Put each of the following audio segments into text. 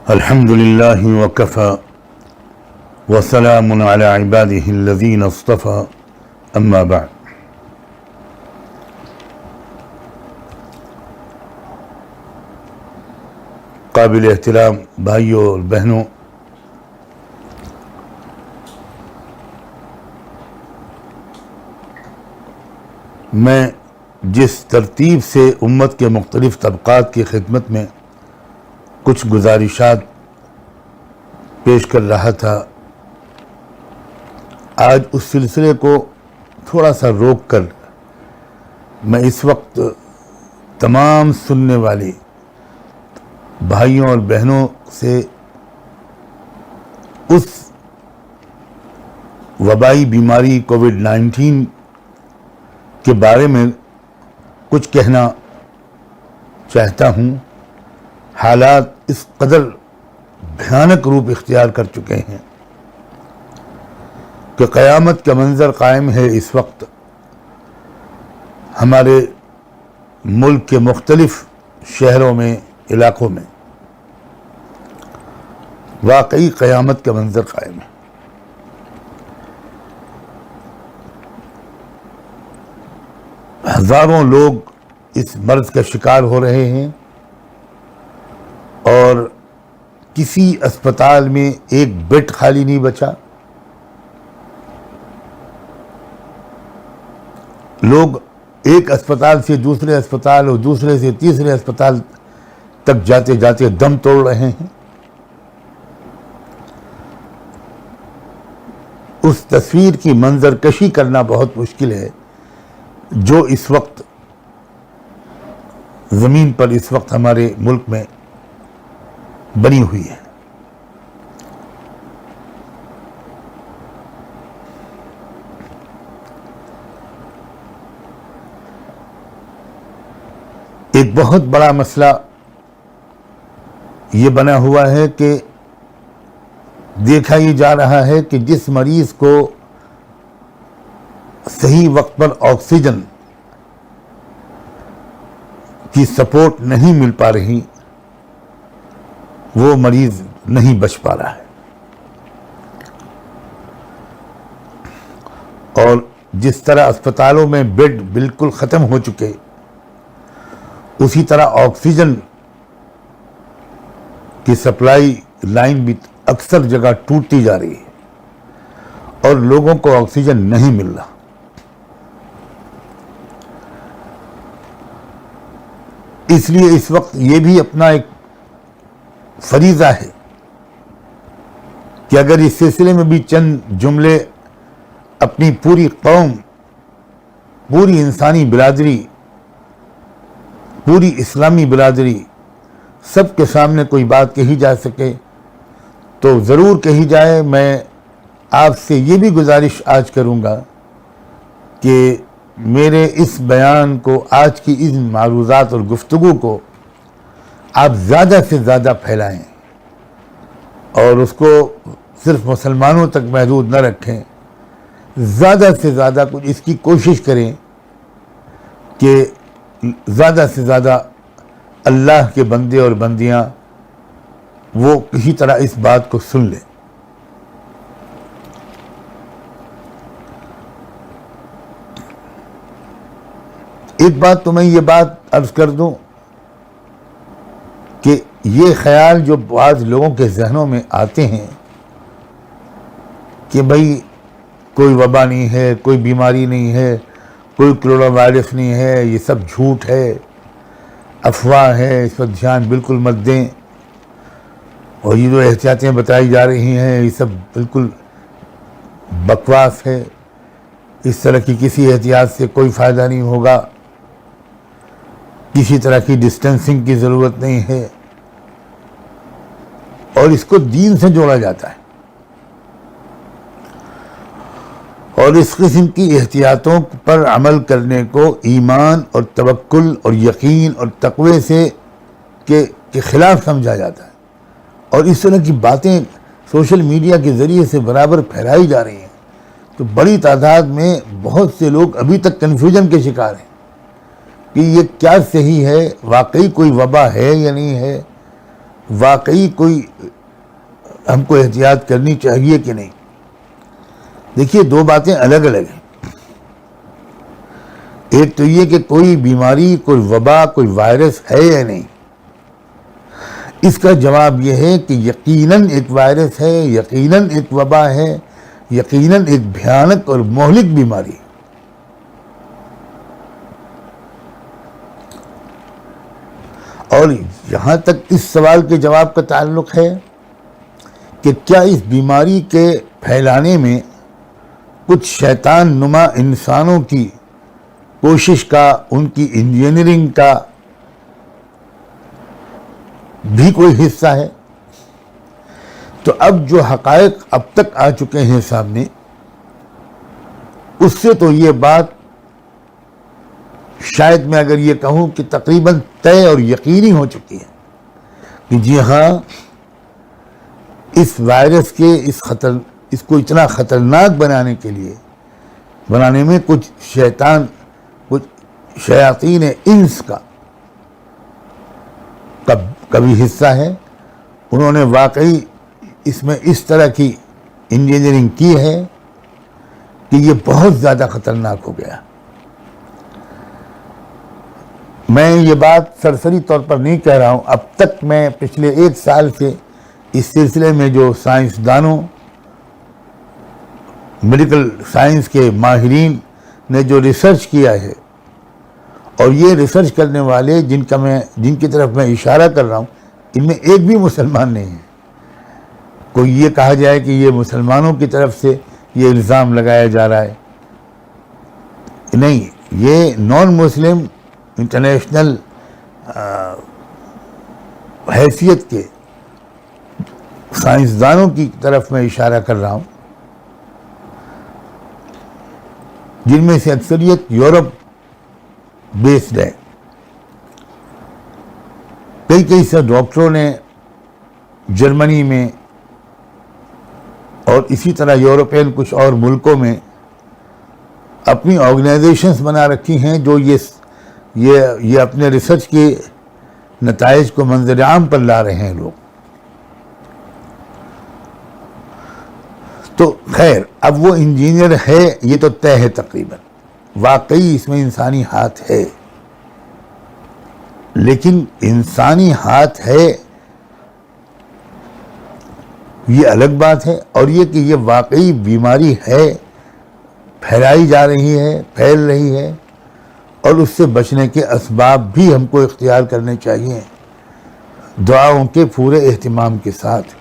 الحمد للہ وکفى وسلام علی عباده الذین اصطفى اما بعد. قابل احترام بھائیوں اور بہنوں، میں جس ترتیب سے امت کے مختلف طبقات کی خدمت میں کچھ گزارشات پیش کر رہا تھا، آج اس سلسلے کو تھوڑا سا روک کر میں اس وقت تمام سننے والے بھائیوں اور بہنوں سے اس وبائی بیماری کووڈ-19 کے بارے میں کچھ کہنا چاہتا ہوں. حالات اس قدر بھیانک روپ اختیار کر چکے ہیں کہ قیامت کا منظر قائم ہے اس وقت ہمارے ملک کے مختلف شہروں میں، علاقوں میں. واقعی قیامت کا منظر قائم ہے. ہزاروں لوگ اس مرض کا شکار ہو رہے ہیں اور کسی اسپتال میں ایک بیڈ خالی نہیں بچا. لوگ ایک اسپتال سے دوسرے اسپتال اور دوسرے سے تیسرے اسپتال تک جاتے جاتے دم توڑ رہے ہیں. اس تصویر کی منظر کشی کرنا بہت مشکل ہے جو اس وقت زمین پر اس وقت ہمارے ملک میں بنی ہوئی ہے. ایک بہت بڑا مسئلہ یہ بنا ہوا ہے کہ دیکھا یہ جا رہا ہے کہ جس مریض کو صحیح وقت پر آکسیجن کی سپورٹ نہیں مل پا رہی، وہ مریض نہیں بچ پا رہا ہے. اور جس طرح اسپتالوں میں بیڈ بالکل ختم ہو چکے، اسی طرح آکسیجن کی سپلائی لائن بھی اکثر جگہ ٹوٹتی جا رہی ہے اور لوگوں کو آکسیجن نہیں مل رہا. اس لیے اس وقت یہ بھی اپنا ایک فریضہ ہے کہ اگر اس سلسلے میں بھی چند جملے اپنی پوری قوم، پوری انسانی برادری، پوری اسلامی برادری سب کے سامنے کوئی بات کہی جا سکے تو ضرور کہی جائے. میں آپ سے یہ بھی گزارش آج کروں گا کہ میرے اس بیان کو، آج کی ان معروضات اور گفتگو کو آپ زیادہ سے زیادہ پھیلائیں اور اس کو صرف مسلمانوں تک محدود نہ رکھیں. زیادہ سے زیادہ کچھ اس کی کوشش کریں کہ زیادہ سے زیادہ اللہ کے بندے اور بندیاں وہ کسی طرح اس بات کو سن لیں. ایک بات تو میں یہ بات عرض کر دوں کہ یہ خیال جو بعض لوگوں کے ذہنوں میں آتے ہیں کہ بھئی کوئی وبا نہیں ہے، کوئی بیماری نہیں ہے، کوئی کرونا وائرس نہیں ہے، یہ سب جھوٹ ہے، افواہ ہے، اس پر دھیان بالکل مت دیں، اور یہ جو احتیاطیں بتائی جا رہی ہیں یہ سب بالکل بکواس ہے، اس طرح کی کسی احتیاط سے کوئی فائدہ نہیں ہوگا، کسی طرح کی ڈسٹینسنگ کی ضرورت نہیں ہے، اور اس کو دین سے جوڑا جاتا ہے. اور اس قسم کی احتیاطوں پر عمل کرنے کو ایمان اور توکل اور یقین اور تقوی سے کے خلاف سمجھا جاتا ہے. اور اس طرح کی باتیں سوشل میڈیا کے ذریعے سے برابر پھیلائی جا رہی ہیں تو بڑی تعداد میں بہت سے لوگ ابھی تک کنفیوژن کے شکار ہیں کہ یہ کیا صحیح ہے، واقعی کوئی وبا ہے یا نہیں ہے. واقعی کوئی ہم کو احتیاط کرنی چاہیے کہ نہیں؟ دیکھیے دو باتیں الگ الگ ہیں. ایک تو یہ کہ کوئی بیماری، کوئی وبا، کوئی وائرس ہے یا نہیں. اس کا جواب یہ ہے کہ یقیناً ایک وائرس ہے، یقیناً ایک وبا ہے، یقیناً ایک بھیانک اور مہلک بیماری. اور یہاں تک اس سوال کے جواب کا تعلق ہے کہ کیا اس بیماری کے پھیلانے میں کچھ شیطان نما انسانوں کی کوشش کا، ان کی انجینئرنگ کا بھی کوئی حصہ ہے؟ تو اب جو حقائق اب تک آ چکے ہیں سامنے، اس سے تو یہ بات شاید میں اگر یہ کہوں کہ تقریباً طے اور یقینی ہو چکی ہے کہ جی ہاں، اس وائرس کے اس کو اتنا خطرناک بنانے میں کچھ شیاطین انس کا کبھی حصہ ہے. انہوں نے واقعی اس میں اس طرح کی انجینئرنگ کی ہے کہ یہ بہت زیادہ خطرناک ہو گیا. میں یہ بات سرسری طور پر نہیں کہہ رہا ہوں. اب تک میں پچھلے 1 سال سے اس سلسلے میں جو سائنسدانوں، میڈیکل سائنس کے ماہرین نے جو ریسرچ کیا ہے، اور یہ ریسرچ کرنے والے جن کی طرف میں اشارہ کر رہا ہوں، ان میں ایک بھی مسلمان نہیں ہے. کوئی یہ کہا جائے کہ یہ مسلمانوں کی طرف سے یہ الزام لگایا جا رہا ہے، نہیں، یہ نان مسلم انٹرنیشنل حیثیت کے سائنسدانوں کی طرف میں اشارہ کر رہا ہوں، جن میں سے اکثریت یورپ بیسڈ ہے. کئی سے ڈاکٹروں نے جرمنی میں اور اسی طرح یورپین کچھ اور ملکوں میں اپنی آرگنائزیشنز بنا رکھی ہیں جو یہ اپنے ریسرچ کے نتائج کو منظر عام پر لا رہے ہیں لوگ. تو خیر، اب وہ انجینئر ہے، یہ تو طے ہے تقریباً، واقعی اس میں انسانی ہاتھ ہے. لیکن انسانی ہاتھ ہے یہ الگ بات ہے، اور یہ کہ یہ واقعی بیماری ہے، پھیلائی جا رہی ہے، پھیل رہی ہے، اور اس سے بچنے کے اسباب بھی ہم کو اختیار کرنے چاہیے دعاؤں کے پورے اہتمام کے ساتھ.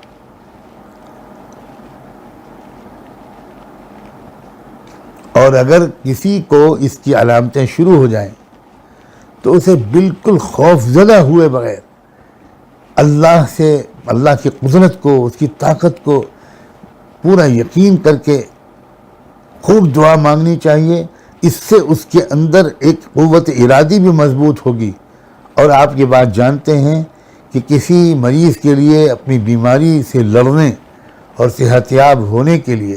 اور اگر کسی کو اس کی علامتیں شروع ہو جائیں تو اسے بالکل خوف زدہ ہوئے بغیر اللہ کی قدرت کو، اس کی طاقت کو پورا یقین کر کے خوب دعا مانگنی چاہیے. اس سے اس کے اندر ایک قوت ارادی بھی مضبوط ہوگی. اور آپ یہ بات جانتے ہیں کہ کسی مریض کے لیے اپنی بیماری سے لڑنے اور صحت یاب ہونے کے لیے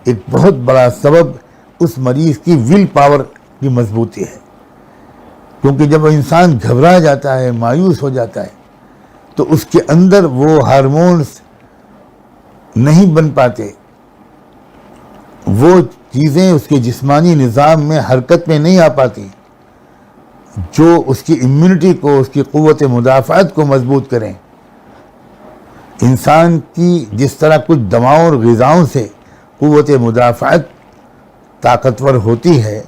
ایک بہت بڑا سبب اس مریض کی ول پاور کی مضبوطی ہے. کیونکہ جب انسان گھبرا جاتا ہے، مایوس ہو جاتا ہے، تو اس کے اندر وہ ہارمونز نہیں بن پاتے، وہ چیزیں اس کے جسمانی نظام میں حرکت میں نہیں آ پاتی جو اس کی امیونٹی کو، اس کی قوت مدافعت کو مضبوط کریں. انسان کی جس طرح کچھ دواؤں اور غذاؤں سے قوت مدافعت طاقتور ہوتی ہے،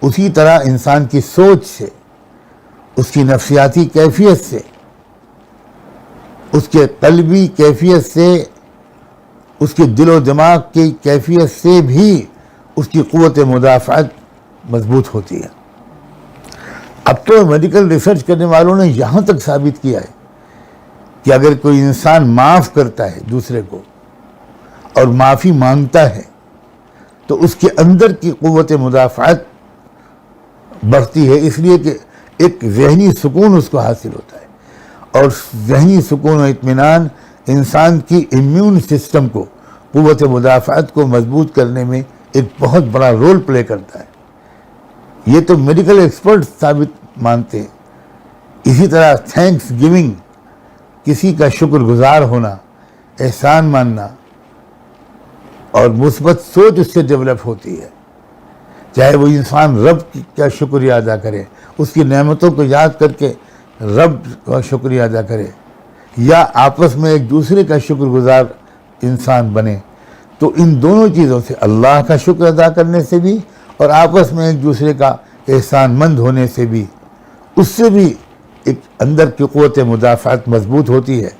اسی طرح انسان کی سوچ سے، اس کی نفسیاتی کیفیت سے، اس کے قلبی کیفیت سے، اس کے دل و دماغ کی کیفیت سے بھی اس کی قوت مدافعت مضبوط ہوتی ہے. اب تو میڈیکل ریسرچ کرنے والوں نے یہاں تک ثابت کیا ہے کہ اگر کوئی انسان معاف کرتا ہے دوسرے کو اور معافی مانگتا ہے تو اس کے اندر کی قوت مدافعت بڑھتی ہے، اس لیے کہ ایک ذہنی سکون اس کو حاصل ہوتا ہے. اور ذہنی سکون و اطمینان انسان کی امیون سسٹم کو، قوت مدافعت کو مضبوط کرنے میں ایک بہت بڑا رول پلے کرتا ہے. یہ تو میڈیکل ایکسپرٹ ثابت مانتے ہیں. اسی طرح تھینکس گیونگ کسی کا شکر گزار ہونا، احسان ماننا اور مثبت سوچ اس سے ڈیولپ ہوتی ہے. چاہے وہ انسان رب کا شکریہ ادا کرے، اس کی نعمتوں کو یاد کر کے رب کا شکریہ ادا کرے، یا آپس میں ایک دوسرے کا شکر گزار انسان بنے، تو ان دونوں چیزوں سے، اللہ کا شکر ادا کرنے سے بھی اور آپس میں ایک دوسرے کا احسان مند ہونے سے بھی، اس سے بھی ایک اندر کی قوت مدافعت مضبوط ہوتی ہے.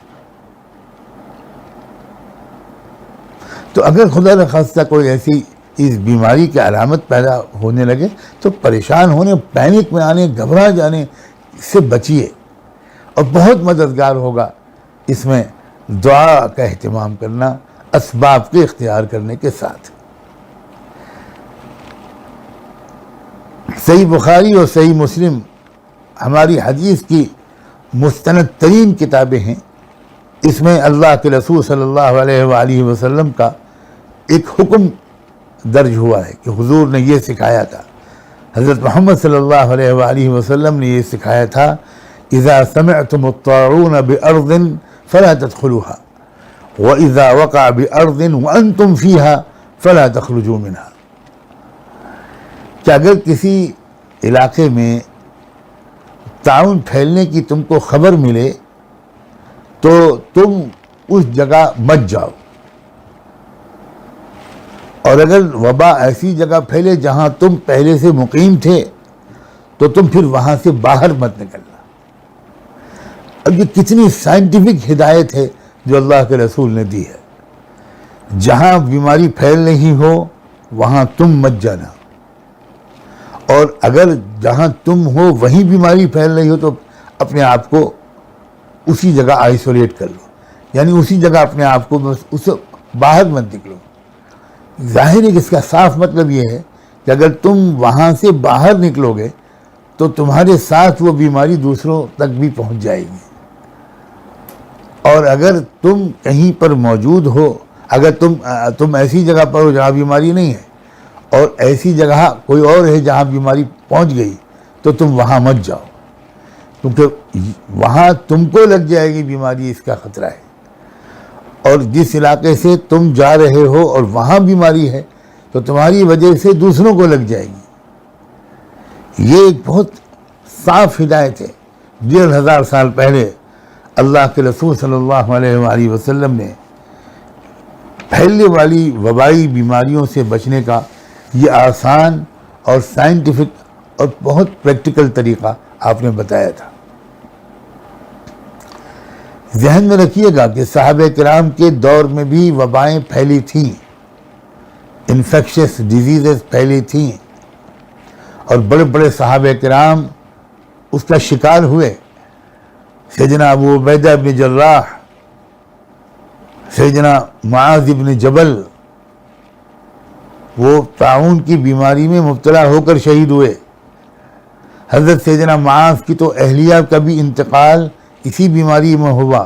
تو اگر خدا نخواستہ کوئی ایسی اس بیماری کی علامت پیدا ہونے لگے تو پریشان ہونے، پینک میں آنے، گھبرا جانے سے بچیے. اور بہت مددگار ہوگا اس میں دعا کا اہتمام کرنا اسباب کے اختیار کرنے کے ساتھ. صحیح بخاری اور صحیح مسلم ہماری حدیث کی مستند ترین کتابیں ہیں. اس میں اللہ کے رسول صلی اللہ علیہ وآلہ وسلم کا ایک حکم درج ہوا ہے کہ حضور نے یہ سکھایا تھا. حضرت محمد صلی اللہ علیہ وآلہ وسلم نے یہ سکھایا تھا، اذا سمعتم الطاعون بأرض فلا تدخلوها واذا وقع بأرض وانتم فيها فلا تخرجوا منها. کہ اگر کسی علاقے میں طاعون پھیلنے کی تم کو خبر ملے تو تم اس جگہ مت جاؤ، اور اگر وبا ایسی جگہ پھیلے جہاں تم پہلے سے مقیم تھے تو تم پھر وہاں سے باہر مت نکلنا. اب یہ کتنی سائنٹیفک ہدایت ہے جو اللہ کے رسول نے دی ہے. جہاں بیماری پھیل رہی ہو وہاں تم مت جانا، اور اگر جہاں تم ہو وہیں بیماری پھیل رہی ہو تو اپنے آپ کو اسی جگہ آئسولیٹ کر لو، یعنی اسی جگہ اپنے آپ کو بس اس سے باہر مت نکلو. ظاہر ہے کہ اس کا صاف مطلب یہ ہے کہ اگر تم وہاں سے باہر نکلو گے تو تمہارے ساتھ وہ بیماری دوسروں تک بھی پہنچ جائے گی. اور اگر تم کہیں پر موجود ہو، اگر تم ایسی جگہ پر ہو جہاں بیماری نہیں ہے اور ایسی جگہ کوئی اور ہے جہاں بیماری پہنچ گئی تو تم وہاں مت جاؤ، کیونکہ وہاں تم کو لگ جائے گی بیماری، اس کا خطرہ ہے. اور جس علاقے سے تم جا رہے ہو اور وہاں بیماری ہے تو تمہاری وجہ سے دوسروں کو لگ جائے گی. یہ ایک بہت صاف ہدایت ہے. 1500 سال پہلے اللہ کے رسول صلی اللہ علیہ وآلہ وسلم نے پھیلنے والی وبائی بیماریوں سے بچنے کا یہ آسان اور سائنٹیفک اور بہت پریکٹیکل طریقہ آپ نے بتایا تھا. ذہن میں رکھیے گا کہ صحابہ کرام کے دور میں بھی وبائیں پھیلی تھیں، انفیکشس ڈیزیزز پھیلی تھیں، اور بڑے بڑے صحابہ کرام اس کا شکار ہوئے. سیدنا ابو عبیدہ بن جراح، سیدنا معاذ بن جبل، وہ طاعون کی بیماری میں مبتلا ہو کر شہید ہوئے. حضرت سیدنا معاذ کی تو اہلیہ کا بھی انتقال اسی بیماری میں ہوا،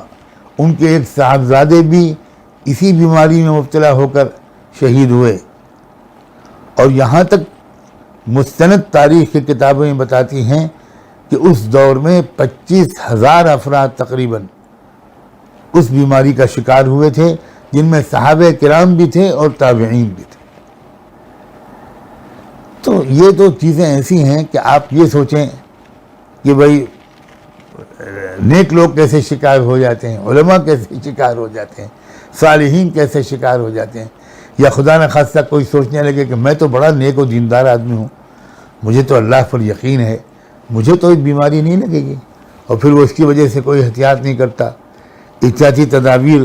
ان کے ایک صاحبزادے بھی اسی بیماری میں مبتلا ہو کر شہید ہوئے. اور یہاں تک مستند تاریخ کی کتابیں بتاتی ہیں کہ اس دور میں 25,000 افراد تقریباً اس بیماری کا شکار ہوئے تھے، جن میں صحابہ کرام بھی تھے اور تابعین بھی تھے. تو یہ تو چیزیں ایسی ہیں کہ آپ یہ سوچیں کہ بھئی نیک لوگ کیسے شکار ہو جاتے ہیں، علماء کیسے شکار ہو جاتے ہیں، صالحین کیسے شکار ہو جاتے ہیں، یا خدا نخواستہ کوئی سوچنے لگے کہ میں تو بڑا نیک و دیندار آدمی ہوں، مجھے تو اللہ پر یقین ہے، مجھے تو ایک بیماری نہیں لگے گی، اور پھر وہ اس کی وجہ سے کوئی احتیاط نہیں کرتا، احتیاطی تدابیر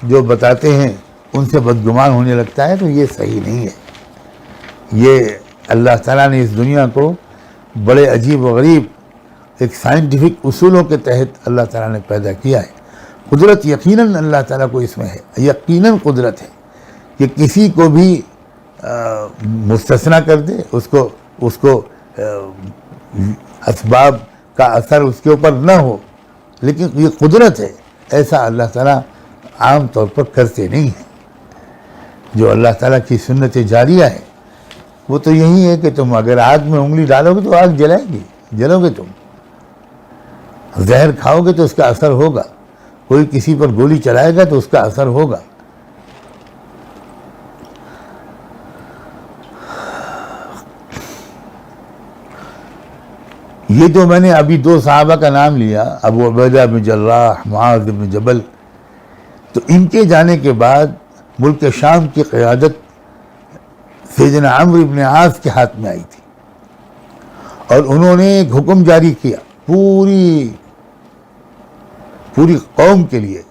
جو بتاتے ہیں ان سے بدگمان ہونے لگتا ہے. تو یہ صحیح نہیں ہے. یہ اللہ تعالیٰ نے اس دنیا کو بڑے عجیب و غریب ایک سائنٹیفک اصولوں کے تحت اللہ تعالیٰ نے پیدا کیا ہے. قدرت یقیناً اللہ تعالیٰ کو اس میں ہے، یقیناً قدرت ہے کہ کسی کو بھی مستثنا کر دے، اس کو اسباب کا اثر اس کے اوپر نہ ہو، لیکن یہ قدرت ہے. ایسا اللہ تعالیٰ عام طور پر کرتے نہیں ہیں. جو اللہ تعالیٰ کی سنت جاریہ ہے وہ تو یہی ہے کہ تم اگر آگ میں انگلی ڈالو گے تو آگ جلائے گی، جلو گے، تم زہر کھاؤ گے تو اس کا اثر ہوگا. کوئی کسی پر گولی چلائے گا تو اس کا اثر ہوگا. یہ تو میں نے ابھی 2 صحابہ کا نام لیا، ابو عبیدہ بن جراح، معاذ بن جبل. تو ان کے جانے کے بعد ملک شام کی قیادت سیدنا عمرو بن عاص کے ہاتھ میں آئی تھی، اور انہوں نے ایک حکم جاری کیا پوری قوم کے لیے،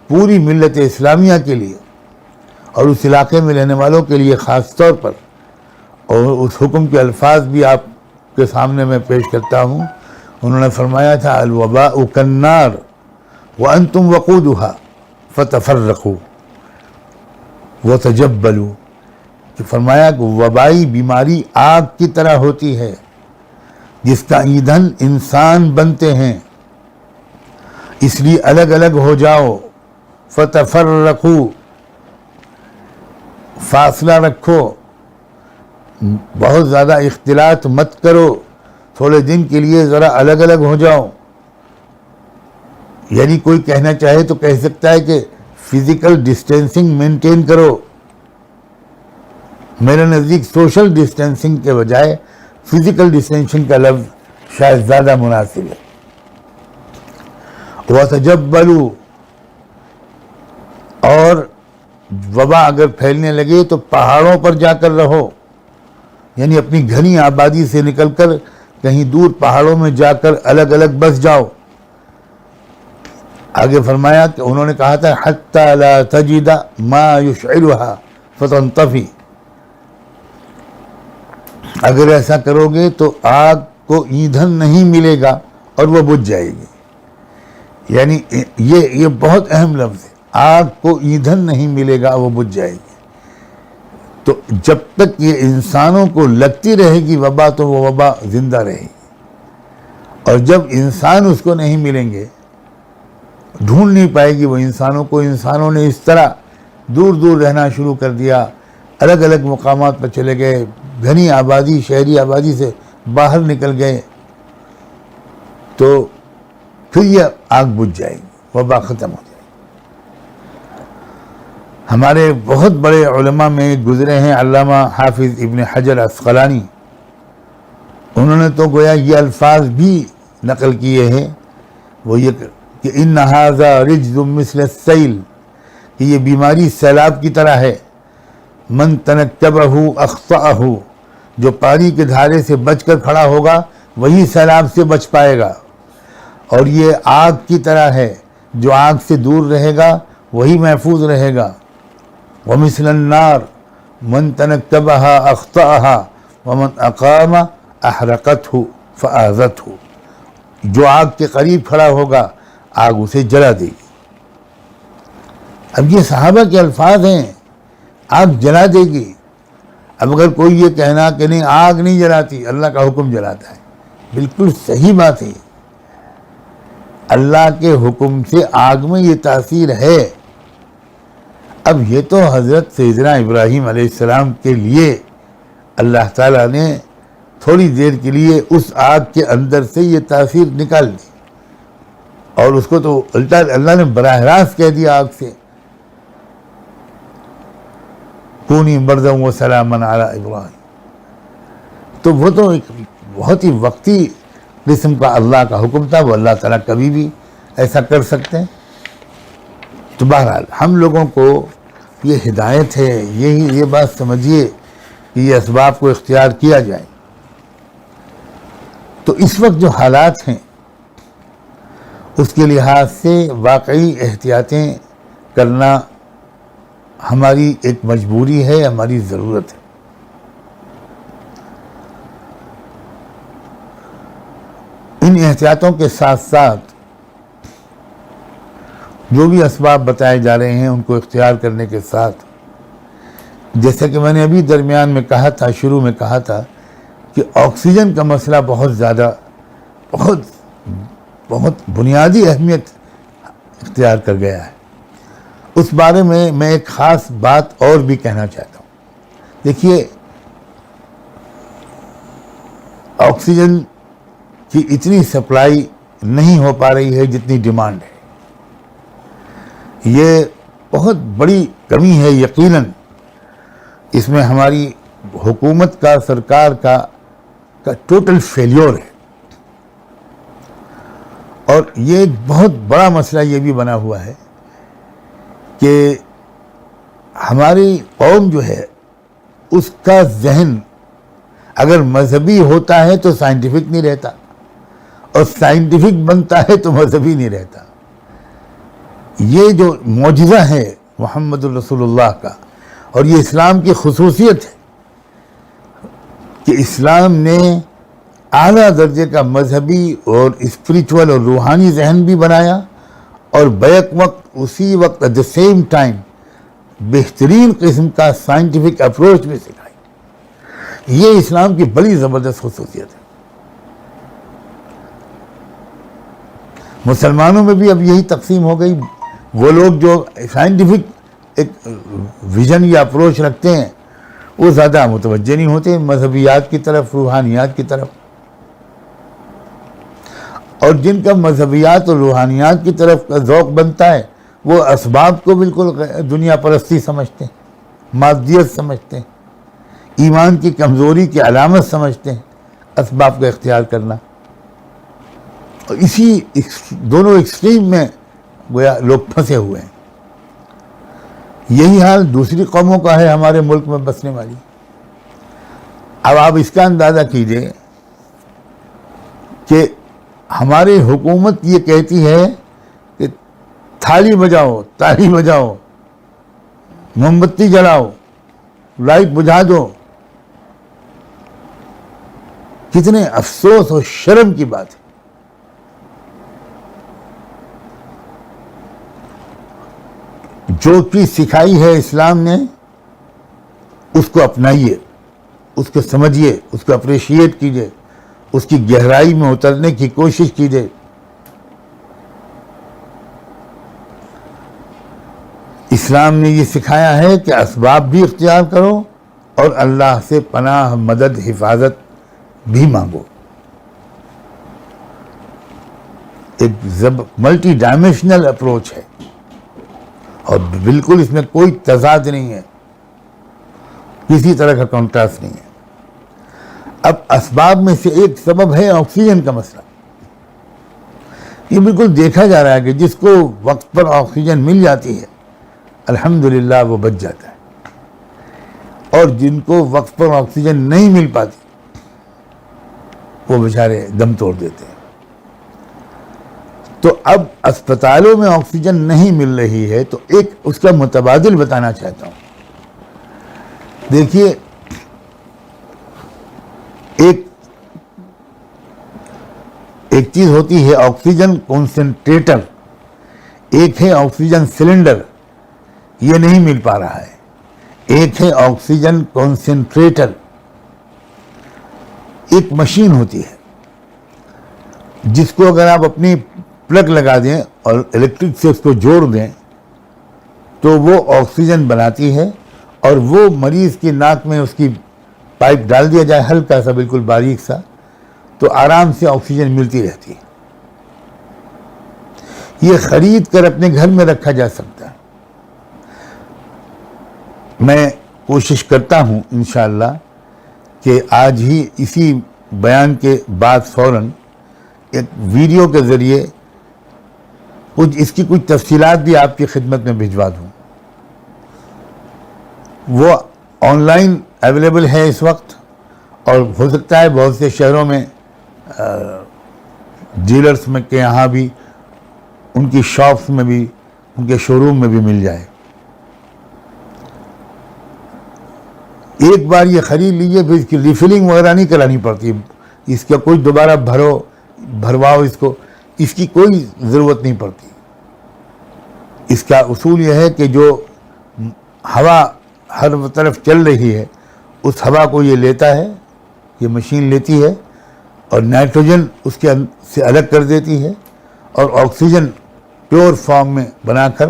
پوری ملت اسلامیہ کے لیے، اور اس علاقے میں رہنے والوں کے لیے خاص طور پر. اور اس حکم کے الفاظ بھی آپ کے سامنے میں پیش کرتا ہوں. انہوں نے فرمایا تھا الوباء کالنار وانتم وقودها فتفرقوا وتجبلوا، کہ فرمایا کہ وبائی بیماری آگ کی طرح ہوتی ہے جس کا ایندھن انسان بنتے ہیں، اس لیے الگ الگ ہو جاؤ. فتفرقوا، فاصلہ رکھو، بہت زیادہ اختلاط مت کرو، تھوڑے دن کے لیے ذرا الگ الگ ہو جاؤ. یعنی کوئی کہنا چاہے تو کہہ سکتا ہے کہ فزیکل ڈسٹینسنگ مینٹین کرو. میرے نزدیک سوشل ڈسٹینسنگ کے بجائے فزیکل ڈسٹینسنگ کا لفظ شاید زیادہ مناسب ہے. وَتَجَبَّلُوا، اور وبا اگر پھیلنے لگے تو پہاڑوں پر جا کر رہو، یعنی اپنی گھنی آبادی سے نکل کر کہیں دور پہاڑوں میں جا کر الگ الگ بس جاؤ. آگے فرمایا کہ انہوں نے کہا تھا حَتَّى لَا تَجِدَ مَا يُشْعِلُهَا فَتَنْطَفِي، اگر ایسا کرو گے تو آگ کو ایندھن نہیں ملے گا اور وہ بجھ جائے گی. یعنی یہ بہت اہم لفظ ہے، آگ کو ایندھن نہیں ملے گا وہ بجھ جائے گی. تو جب تک یہ انسانوں کو لگتی رہے گی وبا تو وہ وبا زندہ رہے گی، اور جب انسان اس کو نہیں ملیں گے، ڈھونڈ نہیں پائے گی وہ انسانوں کو. انسانوں نے اس طرح دور دور رہنا شروع کر دیا، الگ الگ مقامات پر چلے گئے، گھنی آبادی شہری آبادی سے باہر نکل گئے، تو پھر یہ آگ بجھ جائے گی، وبا ختم ہو جائے گی. ہمارے بہت بڑے علماء میں گزرے ہیں علامہ حافظ ابن حجر عسقلانی، انہوں نے تو گویا یہ الفاظ بھی نقل کیے ہیں، وہ یہ کہ ان ھذا رجز مثل السیل، کہ یہ بیماری سیلاب کی طرح ہے. من تنکبہ اخطأہ، جو پانی کے دھارے سے بچ کر کھڑا ہوگا وہی سیلاب سے بچ پائے گا. اور یہ آگ کی طرح ہے، جو آگ سے دور رہے گا وہی محفوظ رہے گا. ومثل النار من تنکبها اخطأها ومن اقام احرقته فآذته، جو آگ کے قریب کھڑا ہوگا آگ اسے جلا دے گی. اب یہ صحابہ کے الفاظ ہیں، آگ جلا دے گی. اب اگر کوئی یہ کہنا کہ نہیں آگ نہیں جلاتی، اللہ کا حکم جلاتا ہے، بالکل صحیح بات ہے. اللہ کے حکم سے آگ میں یہ تاثیر ہے. اب یہ تو حضرت سیدنا ابراہیم علیہ السلام کے لیے اللہ تعالیٰ نے تھوڑی دیر کے لیے اس آگ کے اندر سے یہ تاثیر نکال دی، اور اس کو تو الٹا اللہ نے براہ راست کہہ دیا آگ سے کونی بردا و سلاما علی ابراہیم. تو وہ تو ایک بہت ہی وقتی قسم کا اللہ کا حکم تھا، وہ اللہ تعالیٰ کبھی بھی ایسا کر سکتے ہیں. تو بہرحال ہم لوگوں کو یہ ہدایت ہے، یہ بات سمجھیے کہ یہ اسباب کو اختیار کیا جائے. تو اس وقت جو حالات ہیں اس کے لحاظ سے واقعی احتیاطیں کرنا ہماری ایک مجبوری ہے، ہماری ضرورت ہے. ان احتیاطوں کے ساتھ ساتھ جو بھی اسباب بتائے جا رہے ہیں ان کو اختیار کرنے کے ساتھ، جیسا کہ میں نے ابھی درمیان میں کہا تھا، شروع میں کہا تھا کہ آکسیجن کا مسئلہ بہت زیادہ بہت بنیادی اہمیت اختیار کر گیا ہے. اس بارے میں ایک خاص بات اور بھی کہنا چاہتا ہوں. دیکھیے، آکسیجن کی اتنی سپلائی نہیں ہو پا رہی ہے جتنی ڈیمانڈ ہے. یہ بہت بڑی کمی ہے یقیناً. اس میں ہماری حکومت کا، سرکار کا ٹوٹل فیلیور ہے. اور یہ ایک بہت بڑا مسئلہ یہ بھی بنا ہوا ہے کہ ہماری قوم جو ہے اس کا ذہن اگر مذہبی ہوتا ہے تو سائنٹیفک نہیں رہتا، اور سائنٹیفک بنتا ہے تو مذہبی نہیں رہتا. یہ جو معجزہ ہے محمد الرسول اللہ کا، اور یہ اسلام کی خصوصیت ہے کہ اسلام نے اعلیٰ درجے کا مذہبی اور اسپریچول اور روحانی ذہن بھی بنایا، اور بیک وقت اسی وقت ایٹ دا سیم ٹائم بہترین قسم کا سائنٹیفک اپروچ بھی سکھائی. یہ اسلام کی بڑی زبردست خصوصیت ہے. مسلمانوں میں بھی اب یہی تقسیم ہو گئی. وہ لوگ جو سائنٹیفک ایک ویژن یا اپروچ رکھتے ہیں وہ زیادہ متوجہ نہیں ہوتے مذہبیات کی طرف، روحانیات کی طرف. اور جن کا مذہبیات اور روحانیات کی طرف کا ذوق بنتا ہے وہ اسباب کو بالکل دنیا پرستی سمجھتے ہیں، مادیت سمجھتے ہیں، ایمان کی کمزوری کی علامت سمجھتے ہیں اسباب کا اختیار کرنا. اور اسی دونوں ایکسٹریم میں گویا لوگ پھنسے ہوئے ہیں. یہی حال دوسری قوموں کا ہے ہمارے ملک میں بسنے والی. اب آپ اس کا اندازہ کیجئے کہ ہماری حکومت یہ کہتی ہے کہ تھالی بجاؤ، تالی بجاؤ، موم بتی جلاؤ، لائٹ بجھا دو. کتنے افسوس اور شرم کی بات ہے. جو چیز سکھائی ہے اسلام نے اس کو اپنائیے، اس کو سمجھیے، اس کو اپریشیٹ کیجیے، اس کی گہرائی میں اترنے کی کوشش کیجیے. اسلام نے یہ سکھایا ہے کہ اسباب بھی اختیار کرو اور اللہ سے پناہ، مدد، حفاظت بھی مانگو. ایک ملٹی ڈائمینشنل اپروچ ہے اور بالکل اس میں کوئی تضاد نہیں ہے، کسی طرح کا کنٹراسٹ نہیں ہے. اب اسباب میں سے ایک سبب ہے آکسیجن کا مسئلہ. یہ بالکل دیکھا جا رہا ہے کہ جس کو وقت پر آکسیجن مل جاتی ہے الحمدللہ وہ بچ جاتا ہے، اور جن کو وقت پر آکسیجن نہیں مل پاتی وہ بیچارے دم توڑ دیتے ہیں. تو اب اسپتالوں میں آکسیجن نہیں مل رہی ہے تو ایک اس کا متبادل بتانا چاہتا ہوں. دیکھیے، ایک چیز ہوتی ہے آکسیجن کنسنٹریٹر، ایک ہے آکسیجن سلنڈر، یہ نہیں مل پا رہا ہے. ایک ہے آکسیجن کنسنٹریٹر، ایک مشین ہوتی ہے جس کو اگر آپ اپنی پلگ لگا دیں اور الیکٹرک سے اس کو جوڑ دیں تو وہ آکسیجن بناتی ہے، اور وہ مریض کی ناک میں اس کی پائپ ڈال دیا جائے ہلکا سا، بالکل باریک سا، تو آرام سے آکسیجن ملتی رہتی ہے. یہ خرید کر اپنے گھر میں رکھا جا سکتا ہے. میں کوشش کرتا ہوں انشاءاللہ کہ آج ہی اسی بیان کے بعد فوراً ایک ویڈیو کے ذریعے اس کی کچھ تفصیلات بھی آپ کی خدمت میں بھجوا دوں. وہ آن لائن اویلیبل ہے اس وقت، اور ہو سکتا ہے بہت سے شہروں میں ڈیلرز میں کے یہاں بھی، ان کی شاپس میں بھی، ان کے شو روم میں بھی مل جائے. ایک بار یہ خرید لیجئے، پھر اس کی ریفلنگ وغیرہ نہیں کرانی پڑتی. اس کا کوئی دوبارہ بھرواؤ اس کی کوئی ضرورت نہیں پڑتی. اس کا اصول یہ ہے کہ جو ہوا ہر طرف چل رہی ہے اس ہوا کو یہ لیتا ہے، یہ مشین لیتی ہے، اور نائٹروجن اس کے سے الگ کر دیتی ہے، اور آکسیجن پیور فارم میں بنا کر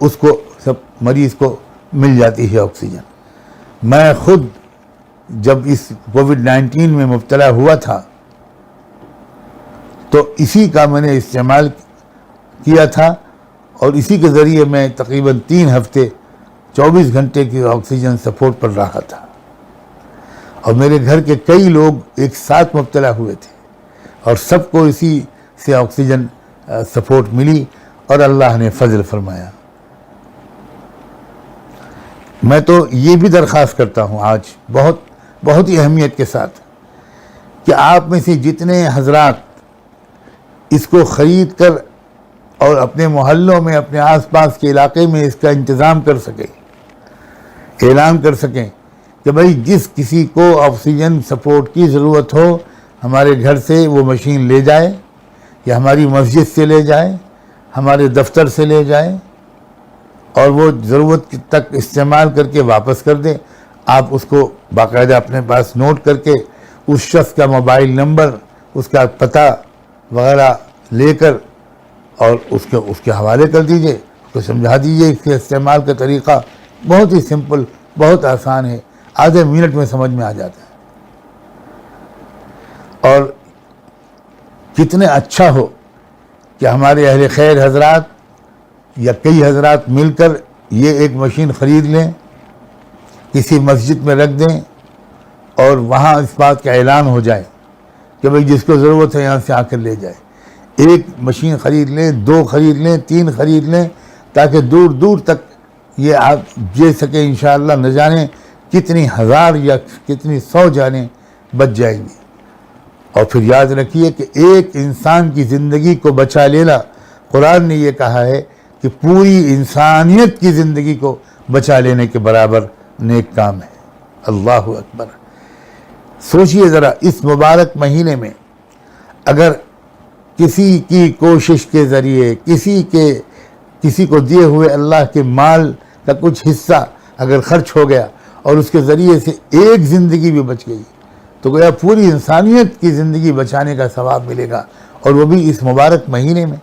اس کو سب مریض کو مل جاتی ہے آکسیجن. میں خود جب اس کووڈ-19 میں مبتلا ہوا تھا تو اسی کا میں نے استعمال کیا تھا، اور اسی کے ذریعے میں تقریباً 3 ہفتے 24 گھنٹے کی آکسیجن سپورٹ پر رہا تھا، اور میرے گھر کے کئی لوگ ایک ساتھ مبتلا ہوئے تھے اور سب کو اسی سے آکسیجن سپورٹ ملی اور اللہ نے فضل فرمایا۔ میں تو یہ بھی درخواست کرتا ہوں آج بہت ہی اہمیت کے ساتھ کہ آپ میں سے جتنے حضرات اس کو خرید کر اور اپنے محلوں میں، اپنے آس پاس کے علاقے میں اس کا انتظام کر سکیں، اعلان کر سکیں کہ بھائی جس کسی کو آکسیجن سپورٹ کی ضرورت ہو ہمارے گھر سے وہ مشین لے جائے، یا ہماری مسجد سے لے جائے، ہمارے دفتر سے لے جائے، اور وہ ضرورت تک استعمال کر کے واپس کر دیں۔ آپ اس کو باقاعدہ اپنے پاس نوٹ کر کے اس شخص کا موبائل نمبر، اس کا پتہ وغیرہ لے کر اور اس کے حوالے کر دیجئے، اس کو سمجھا دیجئے۔ اس کے استعمال کا طریقہ بہت ہی سمپل، بہت آسان ہے، آدھے منٹ میں سمجھ میں آ جاتا ہے۔ اور کتنے اچھا ہو کہ ہمارے اہل خیر حضرات یا کئی حضرات مل کر یہ ایک مشین خرید لیں، کسی مسجد میں رکھ دیں، اور وہاں اس بات کا اعلان ہو جائے کہ بھئی جس کو ضرورت ہے یہاں سے آ کر لے جائے۔ ایک مشین خرید لیں، 2 خرید لیں، 3 خرید لیں، تاکہ دور دور تک یہ آپ دے سکیں۔ انشاءاللہ نہ جانے کتنی ہزار یا کتنی 100 جانیں بچ جائیں گی۔ اور پھر یاد رکھیے کہ ایک انسان کی زندگی کو بچا لینا، قرآن نے یہ کہا ہے کہ پوری انسانیت کی زندگی کو بچا لینے کے برابر نیک کام ہے۔ اللہ اکبر! سوچئے ذرا، اس مبارک مہینے میں اگر کسی کی کوشش کے ذریعے کسی کو دیے ہوئے اللہ کے مال کا کچھ حصہ اگر خرچ ہو گیا اور اس کے ذریعے سے ایک زندگی بھی بچ گئی، تو گویا پوری انسانیت کی زندگی بچانے کا ثواب ملے گا، اور وہ بھی اس مبارک مہینے میں۔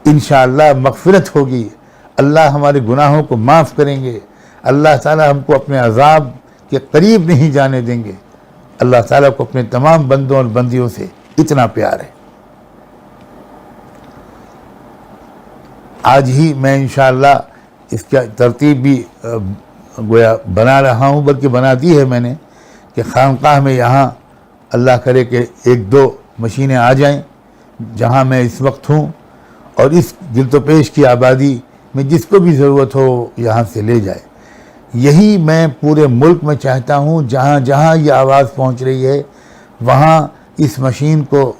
انشاءاللہ مغفرت ہوگی، اللہ ہمارے گناہوں کو معاف کریں گے، اللہ تعالی ہم کو اپنے عذاب کے قریب نہیں جانے دیں گے۔ اللہ تعالیٰ کو اپنے تمام بندوں اور بندیوں سے اتنا پیار ہے۔ آج ہی میں انشاءاللہ اس کا ترتیب بھی گویا بنا رہا ہوں، بلکہ بنا دی ہے میں نے، کہ خانقاہ میں یہاں اللہ کرے کہ 1-2 مشینیں آ جائیں جہاں میں اس وقت ہوں، اور اس جلد و پیش کی آبادی میں جس کو بھی ضرورت ہو یہاں سے لے جائے۔ یہی میں پورے ملک میں چاہتا ہوں، جہاں جہاں یہ آواز پہنچ رہی ہے وہاں اس مشین کو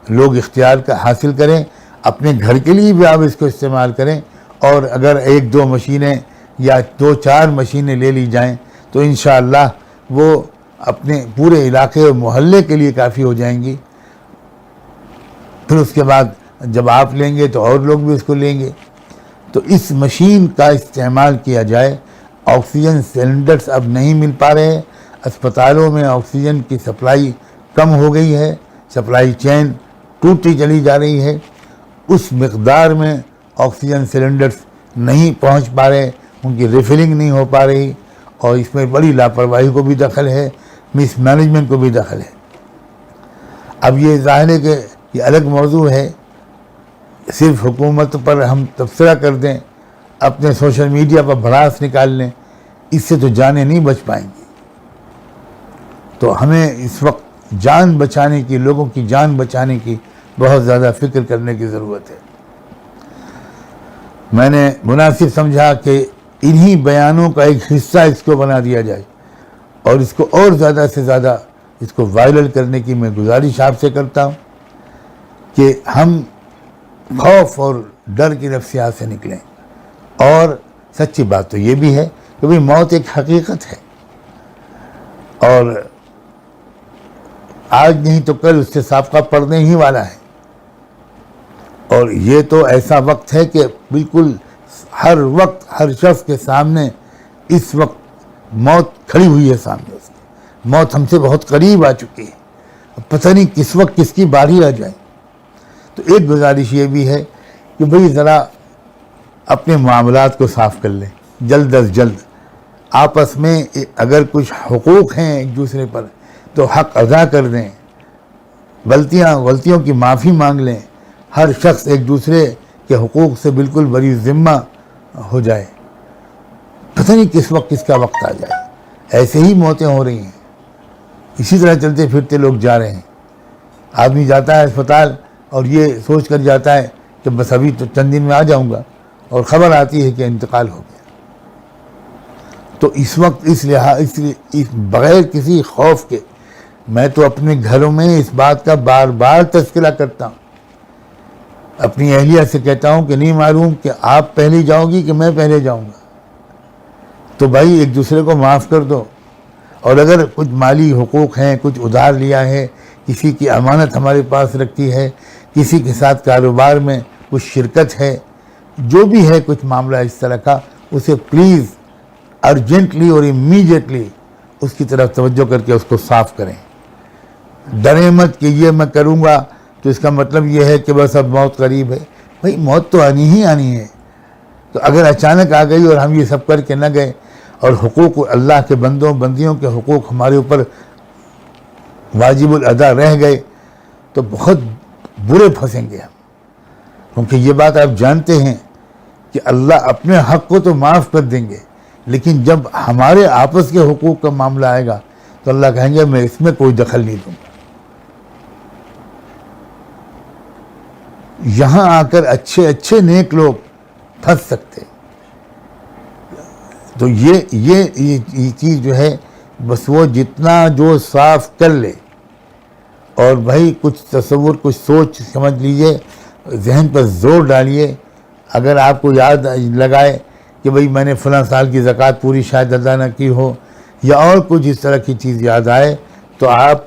لوگ اختیار حاصل کریں، اپنے گھر کے لیے بھی آپ اس کو استعمال کریں، اور اگر 1-2 مشینیں یا 2-4 مشینیں لے لی جائیں تو انشاءاللہ وہ اپنے پورے علاقے اور محلے کے لیے کافی ہو جائیں گی۔ پھر اس کے بعد جب آپ لیں گے تو اور لوگ بھی اس کو لیں گے۔ تو اس مشین کا استعمال کیا جائے۔ آکسیجن سلنڈرز اب نہیں مل پا رہے، اسپتالوں میں آکسیجن کی سپلائی کم ہو گئی ہے، سپلائی چین ٹوٹتی چلی جا رہی ہے، اس مقدار میں آکسیجن سلنڈرز نہیں پہنچ پا رہے، ان کی ریفلنگ نہیں ہو پا رہی، اور اس میں بڑی لاپرواہی کو بھی دخل ہے، مس مینجمنٹ کو بھی دخل ہے۔ اب یہ ظاہر ہے کہ یہ الگ موضوع ہے، صرف حکومت پر ہم تبصرہ کر دیں، اپنے سوشل میڈیا پر بھڑاس نکال لیں، اس سے تو جانیں نہیں بچ پائیں گی۔ تو ہمیں اس وقت جان بچانے کی، لوگوں کی جان بچانے کی بہت زیادہ فکر کرنے کی ضرورت ہے۔ میں نے مناسب سمجھا کہ انہی بیانوں کا ایک حصہ اس کو بنا دیا جائے، اور اس کو اور زیادہ سے زیادہ اس کو وائرل کرنے کی میں گزارش آپ سے کرتا ہوں کہ ہم خوف اور ڈر کی نفسیات سے نکلیں۔ اور سچی بات تو یہ بھی ہے کہ بھئی موت ایک حقیقت ہے، اور آج نہیں تو کل اس سے سابقہ پڑنے ہی والا ہے، اور یہ تو ایسا وقت ہے کہ بالکل ہر وقت ہر شخص کے سامنے اس وقت موت کھڑی ہوئی ہے، سامنے اس کے موت ہم سے بہت قریب آ چکی ہے، پتہ نہیں کس وقت کس کی باری آ جائے۔ تو ایک گزارش یہ بھی ہے کہ بھئی ذرا اپنے معاملات کو صاف کر لیں، جلد از جلد آپس میں اگر کچھ حقوق ہیں ایک دوسرے پر تو حق ادا کر دیں، غلطیوں کی معافی مانگ لیں، ہر شخص ایک دوسرے کہ حقوق سے بالکل بری ذمہ ہو جائے. پتہ نہیں کس وقت کس کا وقت آ جائے. ایسے ہی موتیں ہو رہی ہیں, اسی طرح چلتے پھرتے لوگ جا رہے ہیں. آدمی جاتا ہے اسپتال اور یہ سوچ کر جاتا ہے کہ بس ابھی تو چند دن میں آ جاؤں گا, اور خبر آتی ہے کہ انتقال ہو گیا. تو اس وقت اس بغیر کسی خوف کے میں تو اپنے گھروں میں اس بات کا بار بار تذکرہ کرتا ہوں. اپنی اہلیہ سے کہتا ہوں کہ نہیں معلوم کہ آپ پہلے جاؤ گی کہ میں پہلے جاؤں گا, تو بھائی ایک دوسرے کو معاف کر دو. اور اگر کچھ مالی حقوق ہیں, کچھ ادھار لیا ہے, کسی کی امانت ہمارے پاس رکھی ہے, کسی کے ساتھ کاروبار میں کچھ شرکت ہے, جو بھی ہے کچھ معاملہ اس طرح کا, اسے پلیز ارجنٹلی اور امیڈیٹلی اس کی طرف توجہ کر کے اس کو صاف کریں. ڈریں مت کہ یہ میں کروں گا تو اس کا مطلب یہ ہے کہ بس اب موت قریب ہے. بھائی موت تو آنی ہی آنی ہے. تو اگر اچانک آ گئی اور ہم یہ سب کر کے نہ گئے اور حقوق اللہ کے بندیوں کے حقوق ہمارے اوپر واجب الادا رہ گئے تو بہت برے پھنسیں گے ہم. کیونکہ یہ بات آپ جانتے ہیں کہ اللہ اپنے حق کو تو معاف کر دیں گے, لیکن جب ہمارے آپس کے حقوق کا معاملہ آئے گا تو اللہ کہیں گے میں اس میں کوئی دخل نہیں دوں گا. یہاں آ کر اچھے اچھے نیک لوگ پھنس سکتے. تو یہ چیز جو ہے بس وہ جتنا جو صاف کر لے, اور بھائی کچھ تصور کچھ سوچ سمجھ لیجئے, ذہن پر زور ڈالیے. اگر آپ کو یاد لگائے کہ بھئی میں نے فلاں سال کی زکوٰۃ پوری شاید ادا نہ کی ہو, یا اور کچھ اس طرح کی چیز یاد آئے, تو آپ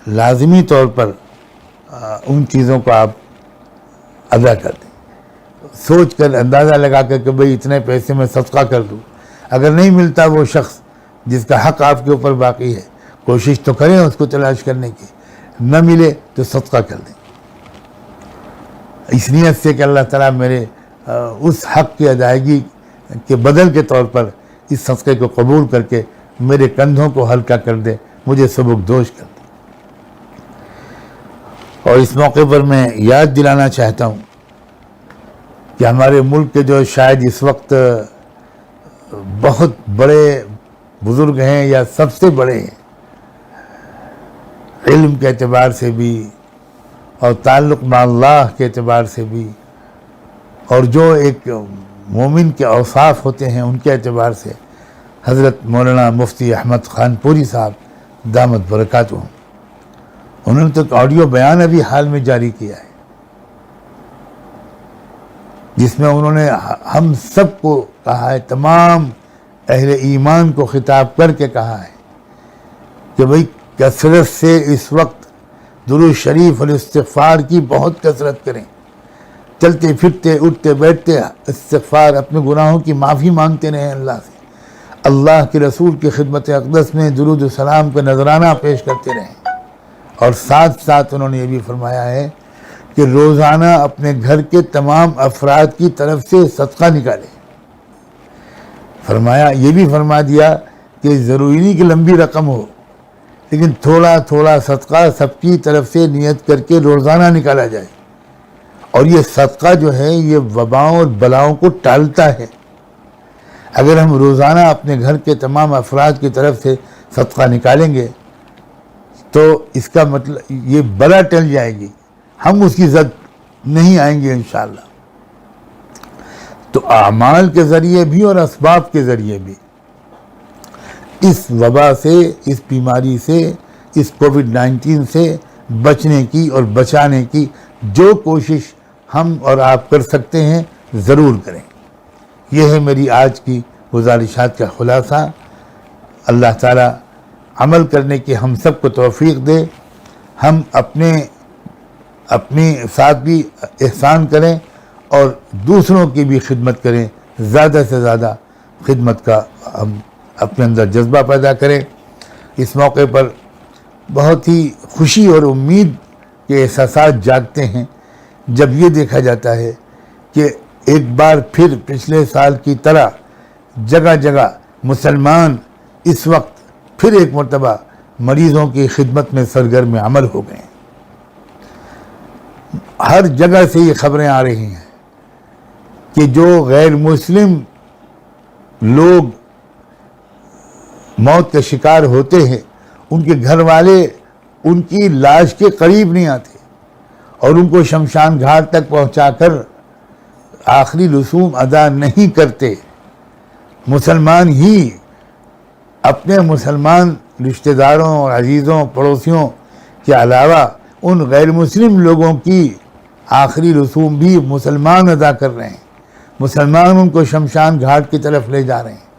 لازمی طور پر ان چیزوں کو آپ ادا کر دیں. سوچ کر اندازہ لگا کر کہ بھئی اتنے پیسے میں صدقہ کر دوں. اگر نہیں ملتا وہ شخص جس کا حق آپ کے اوپر باقی ہے, کوشش تو کریں اس کو تلاش کرنے کی. نہ ملے تو صدقہ کر دیں, اس نیت سے کہ اللہ تعالیٰ میرے اس حق کی ادائیگی کے بدل کے طور پر اس صدقے کو قبول کر کے میرے کندھوں کو ہلکا کر دے, مجھے سبکدوش کر دے. اور اس موقع پر میں یاد دلانا چاہتا ہوں کہ ہمارے ملک کے جو شاید اس وقت بہت بڑے بزرگ ہیں یا سب سے بڑے ہیں, علم کے اعتبار سے بھی اور تعلق مع اللہ کے اعتبار سے بھی, اور جو ایک مومن کے اوصاف ہوتے ہیں ان کے اعتبار سے, حضرت مولانا مفتی احمد خان پوری صاحب دامت برکاتہم, انہوں نے تو ایک آڈیو بیان ابھی حال میں جاری کیا ہے جس میں انہوں نے ہم سب کو کہا ہے, تمام اہل ایمان کو خطاب کر کے کہا ہے کہ بھئی کثرت سے اس وقت درود شریف اور استغفار کی بہت کثرت کریں. چلتے پھرتے اٹھتے بیٹھتے استغفار, اپنے گناہوں کی معافی مانگتے رہیں اللہ سے, اللہ کے رسول کی خدمت اقدس میں درود و سلام کا نذرانہ پیش کرتے رہیں. اور ساتھ ساتھ انہوں نے یہ بھی فرمایا ہے کہ روزانہ اپنے گھر کے تمام افراد کی طرف سے صدقہ نکالیں. فرمایا, یہ بھی فرما دیا کہ ضروری نہیں کہ لمبی رقم ہو, لیکن تھوڑا تھوڑا صدقہ سب کی طرف سے نیت کر کے روزانہ نکالا جائے. اور یہ صدقہ جو ہے یہ وباؤں اور بلاؤں کو ٹالتا ہے. اگر ہم روزانہ اپنے گھر کے تمام افراد کی طرف سے صدقہ نکالیں گے تو اس کا مطلب یہ بلا ٹل جائے گی, ہم اس کی زد نہیں آئیں گے انشاءاللہ. تو اعمال کے ذریعے بھی اور اسباب کے ذریعے بھی اس وبا سے, اس بیماری سے, اس کووڈ-19 سے بچنے کی اور بچانے کی جو کوشش ہم اور آپ کر سکتے ہیں ضرور کریں. یہ ہے میری آج کی گزارشات کا خلاصہ. اللہ تعالیٰ عمل کرنے کی ہم سب کو توفیق دے. ہم اپنے ساتھ بھی احسان کریں اور دوسروں کی بھی خدمت کریں. زیادہ سے زیادہ خدمت کا ہم اپنے اندر جذبہ پیدا کریں. اس موقع پر بہت ہی خوشی اور امید کے احساسات جاگتے ہیں جب یہ دیکھا جاتا ہے کہ ایک بار پھر پچھلے سال کی طرح جگہ جگہ مسلمان اس وقت پھر ایک مرتبہ مریضوں کی خدمت میں سرگرم عمل ہو گئے ہیں. ہر جگہ سے یہ خبریں آ رہی ہیں کہ جو غیر مسلم لوگ موت کا شکار ہوتے ہیں ان کے گھر والے ان کی لاش کے قریب نہیں آتے اور ان کو شمشان گھاٹ تک پہنچا کر آخری رسوم ادا نہیں کرتے. مسلمان ہی اپنے مسلمان رشتہ داروں اور عزیزوں پڑوسیوں کے علاوہ ان غیر مسلم لوگوں کی آخری رسوم بھی مسلمان ادا کر رہے ہیں. مسلمان ان کو شمشان گھاٹ کی طرف لے جا رہے ہیں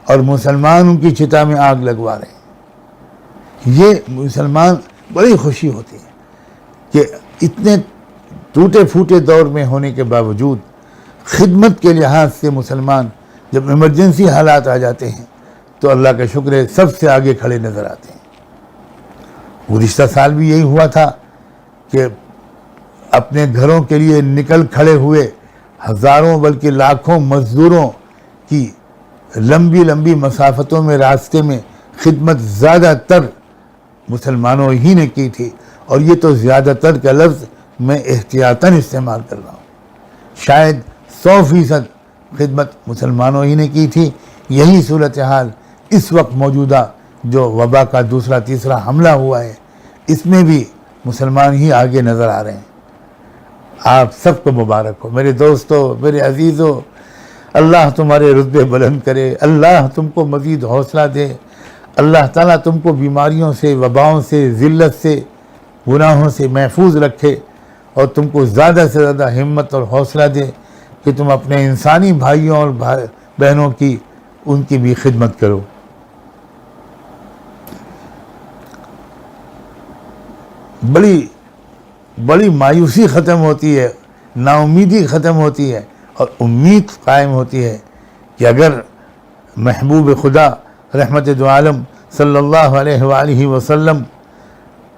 اور مسلمان ان کی چتا میں آگ لگوا رہے ہیں. یہ مسلمان بڑی خوشی ہوتی ہے کہ اتنے ٹوٹے پھوٹے دور میں ہونے کے باوجود خدمت کے لحاظ سے مسلمان جب ایمرجنسی حالات آ جاتے ہیں تو اللہ کا شکر ہے سب سے آگے کھڑے نظر آتے ہیں. گزشتہ سال بھی یہی ہوا تھا کہ اپنے گھروں کے لیے نکل کھڑے ہوئے ہزاروں بلکہ لاکھوں مزدوروں کی لمبی لمبی مسافتوں میں راستے میں خدمت زیادہ تر مسلمانوں ہی نے کی تھی. اور یہ تو زیادہ تر کا لفظ میں احتیاطاً استعمال کر رہا ہوں. شاید 100% خدمت مسلمانوں ہی نے کی تھی. یہی صورتحال اس وقت موجودہ جو وبا کا دوسرا تیسرا حملہ ہوا ہے اس میں بھی مسلمان ہی آگے نظر آ رہے ہیں. آپ سب کو مبارک ہو میرے دوستو، میرے عزیزو. اللہ تمہارے رتبے بلند کرے، اللہ تم کو مزید حوصلہ دے، اللہ تعالیٰ تم کو بیماریوں سے، وباؤں سے، ذلت سے، گناہوں سے محفوظ رکھے اور تم کو زیادہ سے زیادہ ہمت اور حوصلہ دے کہ تم اپنے انسانی بھائیوں اور بہنوں کی ان کی بھی خدمت کرو. بڑی مایوسی ختم ہوتی ہے، نا امیدی ختم ہوتی ہے اور امید قائم ہوتی ہے کہ اگر محبوب خدا رحمت دو عالم صلی اللہ علیہ وآلہ وسلم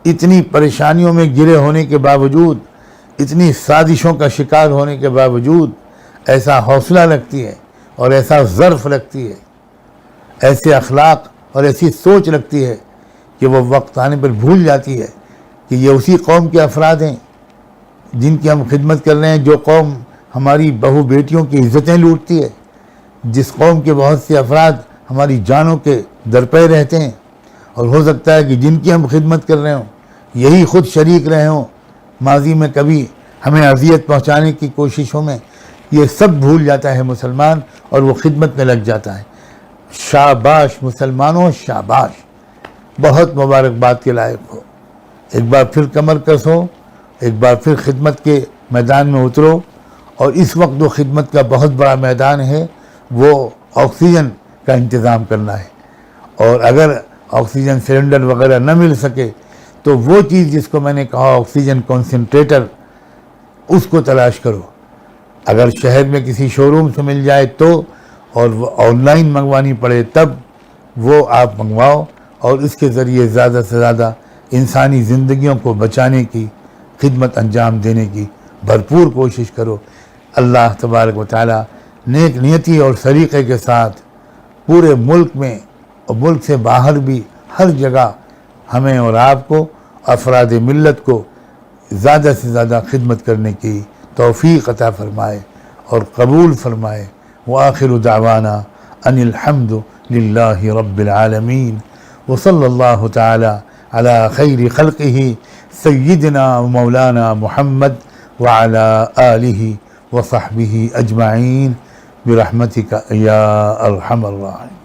اتنی پریشانیوں میں گرے ہونے کے باوجود، اتنی سازشوں کا شکار ہونے کے باوجود ایسا حوصلہ رکھتی ہے اور ایسا ظرف رکھتی ہے، ایسے اخلاق اور ایسی سوچ رکھتی ہے کہ وہ وقت آنے پر بھول جاتی ہے کہ یہ اسی قوم کے افراد ہیں جن کی ہم خدمت کر رہے ہیں، جو قوم ہماری بہو بیٹیوں کی عزتیں لوٹتی ہے، جس قوم کے بہت سے افراد ہماری جانوں کے درپے رہتے ہیں، اور ہو سکتا ہے کہ جن کی ہم خدمت کر رہے ہوں یہی خود شریک رہے ہوں ماضی میں کبھی ہمیں اذیت پہنچانے کی کوششوں میں. یہ سب بھول جاتا ہے مسلمان اور وہ خدمت میں لگ جاتا ہے. شاباش مسلمانوں، شاباش، بہت مبارکباد کے لائق ہو. ایک بار پھر کمر کسو، ایک بار پھر خدمت کے میدان میں اترو. اور اس وقت جو خدمت کا بہت بڑا میدان ہے وہ آکسیجن کا انتظام کرنا ہے. اور اگر آکسیجن سلنڈر وغیرہ نہ مل سکے تو وہ چیز جس کو میں نے کہا آکسیجن کنسنٹریٹر، اس کو تلاش کرو. اگر شہر میں کسی شو روم سے مل جائے تو، اور وہ آن لائن منگوانی پڑے تب، وہ آپ منگواؤ اور اس کے ذریعے زیادہ سے زیادہ انسانی زندگیوں کو بچانے کی خدمت انجام دینے کی بھرپور کوشش کرو. اللہ تبارک و تعالیٰ نیک نیتی اور سلیقے کے ساتھ پورے ملک میں اور ملک سے باہر بھی ہر جگہ ہمیں اور آپ کو، افراد ملت کو زیادہ سے زیادہ خدمت کرنے کی توفیق عطا فرمائے اور قبول فرمائے. وآخر دعوانا ان الحمد للہ رب العالمین وصلی اللہ تعالی علی خیر خلقہ سیدنا مولانا محمد وعلی آلہ وصحبہ اجمعین برحمتک یا ارحم الراحمین.